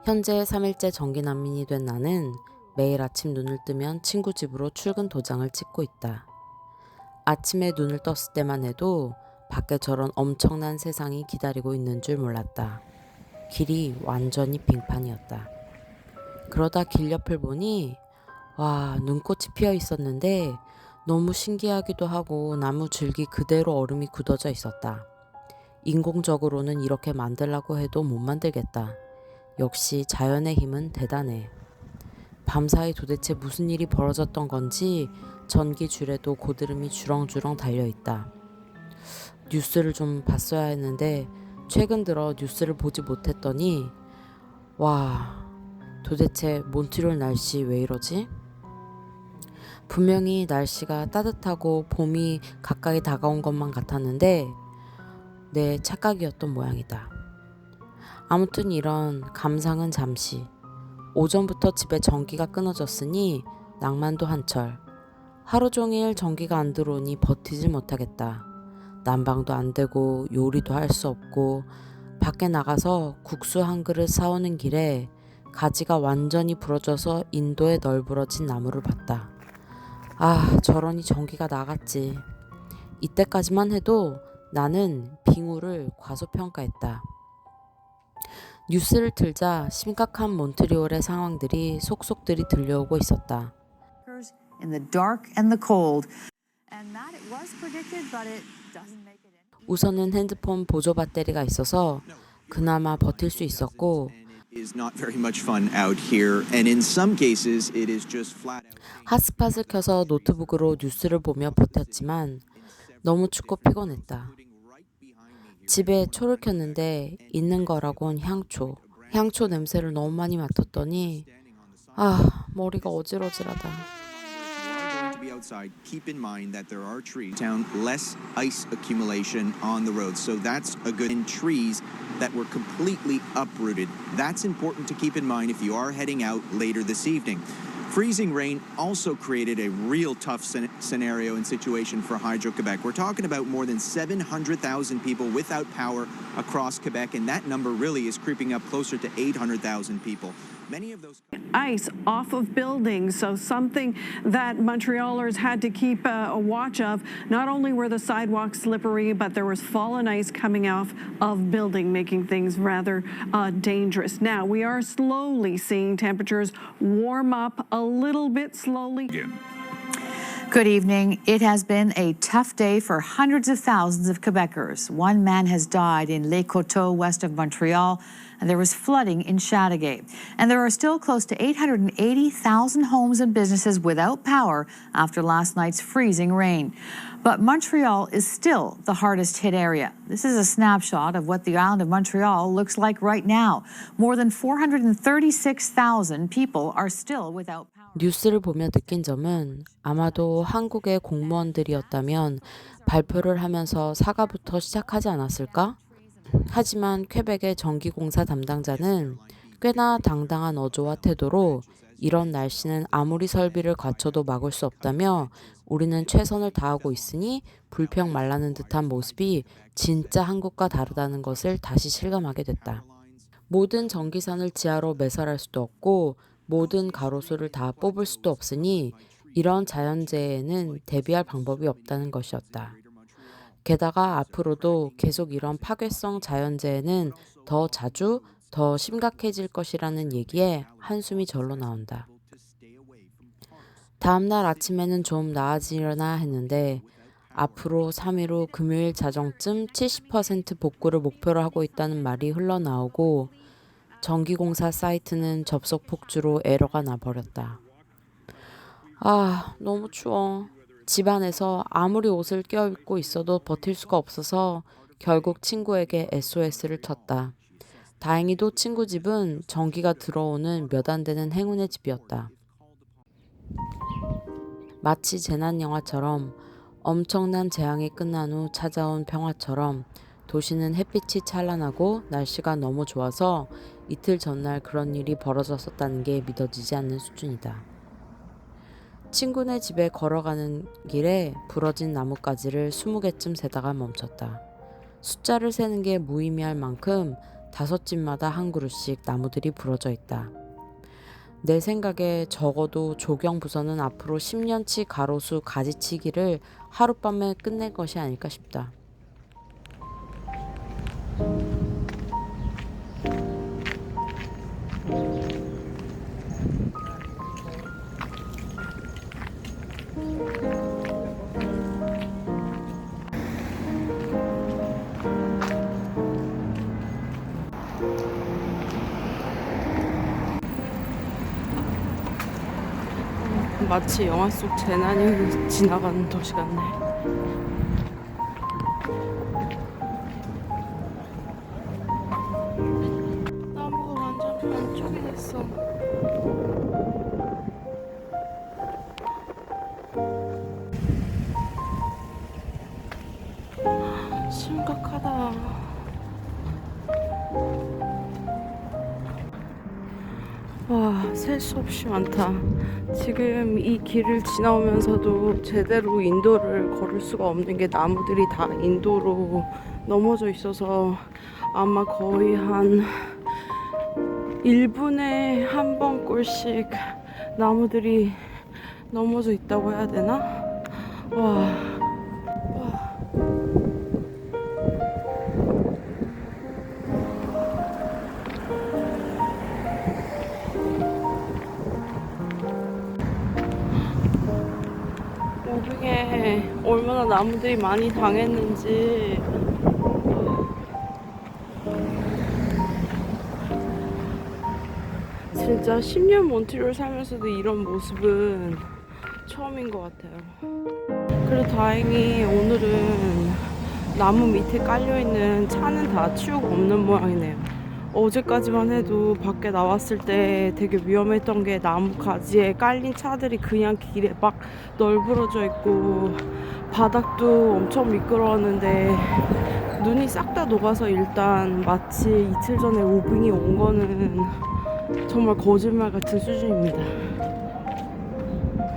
현재 3일째 전기 난민이 된 나는 매일 아침 눈을 뜨면 친구 집으로 출근 도장을 찍고 있다. 아침에 눈을 떴을 때만 해도 밖에 저런 엄청난 세상이 기다리고 있는 줄 몰랐다. 길이 완전히 빙판이었다. 그러다 길 옆을 보니 와, 눈꽃이 피어 있었는데 너무 신기하기도 하고 나무 줄기 그대로 얼음이 굳어져 있었다. 인공적으로는 이렇게 만들라고 해도 못 만들겠다. 역시 자연의 힘은 대단해. 밤사이 도대체 무슨 일이 벌어졌던 건지 전기 줄에도 고드름이 주렁주렁 달려있다. 뉴스를 좀 봤어야 했는데 최근 들어 뉴스를 보지 못했더니 와, 도대체 몬트리올 날씨 왜 이러지? 분명히 날씨가 따뜻하고 봄이 가까이 다가온 것만 같았는데 내 착각이었던 모양이다. 아무튼 이런 감상은 잠시. 오전부터 집에 전기가 끊어졌으니 낭만도 한철. 하루 종일 전기가 안 들어오니 버티질 못하겠다. 난방도 안 되고 요리도 할 수 없고 밖에 나가서 국수 한 그릇 사오는 길에 가지가 완전히 부러져서 인도에 널브러진 나무를 봤다. 아, 저러니 전기가 나갔지. 이때까지만 해도 나는 빙우를 과소평가했다. 뉴스를 틀자 심각한 몬트리올의 상황들이 속속들이 들려오고 있었다. In the dark and the cold. And that it was predicted, but it doesn't make it any. 우선은 핸드폰 보조 배터리가 있어서 그나마 버틸 수 있었고 핫스팟을 켜서 노트북으로 뉴스를 보며 버텼지만 너무 춥고 피곤했다. 집에 초를 켰는데 있는 거라곤 향초. 향초 냄새를 너무 많이 맡았더니 머리가 어질어질하다. Outside, keep in mind that there are trees down less ice accumulation on the road, so that's a good in trees that were completely uprooted. That's important to keep in mind if you are heading out later this evening. Freezing rain also created a real tough scenario and situation for Hydro-Quebec. We're talking about more than 700,000 people without power across Quebec, and that number really is creeping up closer to 800,000 people. Many of those ice off of buildings, so something that Montrealers had to keep a watch of. Not only were the sidewalks slippery, but there was fallen ice coming off of building, making things rather dangerous. Now, we are slowly seeing temperatures warm up a little bit slowly. Good evening. It has been a tough day for hundreds of thousands of Quebecers. One man has died in Les Coteaux, west of Montreal, and there was flooding in Chateauguay. And there are still close to 880,000 homes and businesses without power after last night's freezing rain. But Montreal is still the hardest hit area. This is a snapshot of what the island of Montreal looks like right now. More than 436,000 people are still without power. 뉴스를 보며 느낀 점은 아마도 한국의 공무원들이었다면 발표를 하면서 사과부터 시작하지 않았을까? 하지만 퀘벡의 전기공사 담당자는 꽤나 당당한 어조와 태도로 이런 날씨는 아무리 설비를 갖춰도 막을 수 없다며 우리는 최선을 다하고 있으니 불평 말라는 듯한 모습이 진짜 한국과 다르다는 것을 다시 실감하게 됐다. 모든 전기선을 지하로 매설할 수도 없고 모든 가로수를 다 뽑을 수도 없으니 이런 자연재해에는 대비할 방법이 없다는 것이었다. 게다가 앞으로도 계속 이런 파괴성 자연재해는 더 자주 더 심각해질 것이라는 얘기에 한숨이 절로 나온다. 다음날 아침에는 좀 나아지려나 했는데 앞으로 3일 후 금요일 자정쯤 70% 복구를 목표로 하고 있다는 말이 흘러나오고 전기공사 사이트는 접속 폭주로 에러가 나버렸다. 너무 추워. 집안에서 아무리 옷을 껴입고 있어도 버틸 수가 없어서 결국 친구에게 SOS를 쳤다. 다행히도 친구 집은 전기가 들어오는 몇 안 되는 행운의 집이었다. 마치 재난영화처럼 엄청난 재앙이 끝난 후 찾아온 평화처럼 도시는 햇빛이 찬란하고 날씨가 너무 좋아서 이틀 전날 그런 일이 벌어졌었다는 게 믿어지지 않는 수준이다. 친구네 집에 걸어가는 길에 부러진 나뭇가지를 20개쯤 세다가 멈췄다. 숫자를 세는 게 무의미할 만큼 5집마다 한 그루씩 나무들이 부러져 있다. 내 생각에 적어도 조경부서는 앞으로 10년치 가로수 가지치기를 하룻밤에 끝낼 것이 아닐까 싶다. 마치 영화 속 재난이 지나가는 도시 같네. 나무가 완전 반쪽이 됐어. 심각하다. 와, 셀 수 없이 많다. 지금 이 길을 지나오면서도 제대로 인도를 걸을 수가 없는 게 나무들이 다 인도로 넘어져 있어서 아마 거의 한 1분에 한 번 꼴씩 나무들이 넘어져 있다고 해야 되나? 와. 오빙에 얼마나 나무들이 많이 당했는지. 진짜 10년 몬트리올 살면서도 이런 모습은 처음인 것 같아요. 그래도 다행히 오늘은 나무 밑에 깔려있는 차는 다 치우고 없는 모양이네요. 어제까지만 해도 밖에 나왔을 때 되게 위험했던 게 나무 가지에 깔린 차들이 그냥 길에 막 널브러져 있고 바닥도 엄청 미끄러웠는데 눈이 싹 다 녹아서 일단 마치 이틀 전에 오빙이 온 거는 정말 거짓말 같은 수준입니다.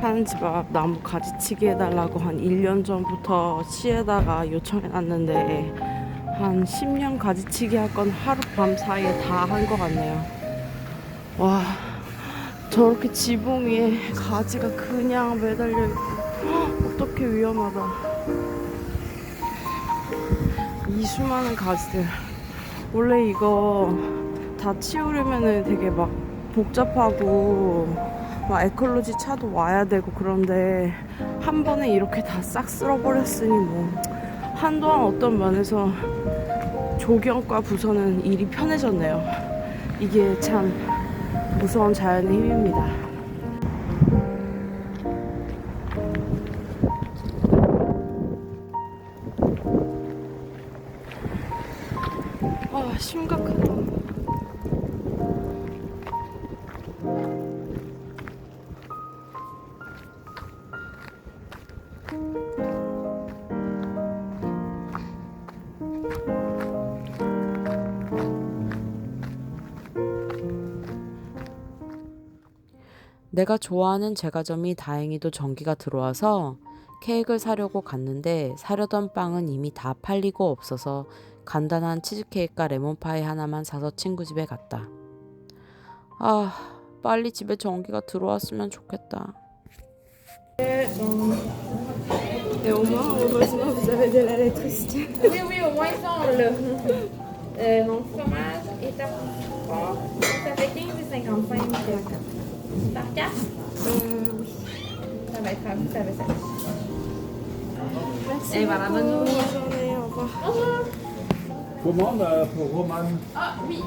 하는 집 앞 나무 가지치기 해달라고 한 1년 전부터 시에다가 요청해놨는데 한 10년 가지치기 할 건 하룻밤 사이에 다 한 것 같네요. 와, 저렇게 지붕 위에 가지가 그냥 매달려 있고 어떻게 위험하다. 이 수많은 가지들. 원래 이거 다 치우려면은 되게 막 복잡하고 막 에컬로지 차도 와야 되고 그런데 한 번에 이렇게 다 싹 쓸어버렸으니 뭐 한동안 어떤 면에서 조경과 부서는 일이 편해졌네요. 이게 참 무서운 자연의 힘입니다. 아, 심각하다. 내가 좋아하는 제과점이 다행히도 전기가 들어와서 케이크를 사려고 갔는데 사려던 빵은 이미 다 팔리고 없어서 간단한 치즈케이크와 레몬파이 하나만 사서 친구 집에 갔다. 아, 빨리 집에 전기가 들어왔으면 좋겠다. Et au moins, heureusement, vous avez de l'électricité. Oui, oui, au moins ça, on l'a. Mon fromage est à fort. Ça fait 15,55 par carte. Oui. Ça va être à vous, ça va être. Merci. Et voilà, bonne journée. Bonne journée, au revoir. Bonjour. Commande pour Roman. Ah, oui.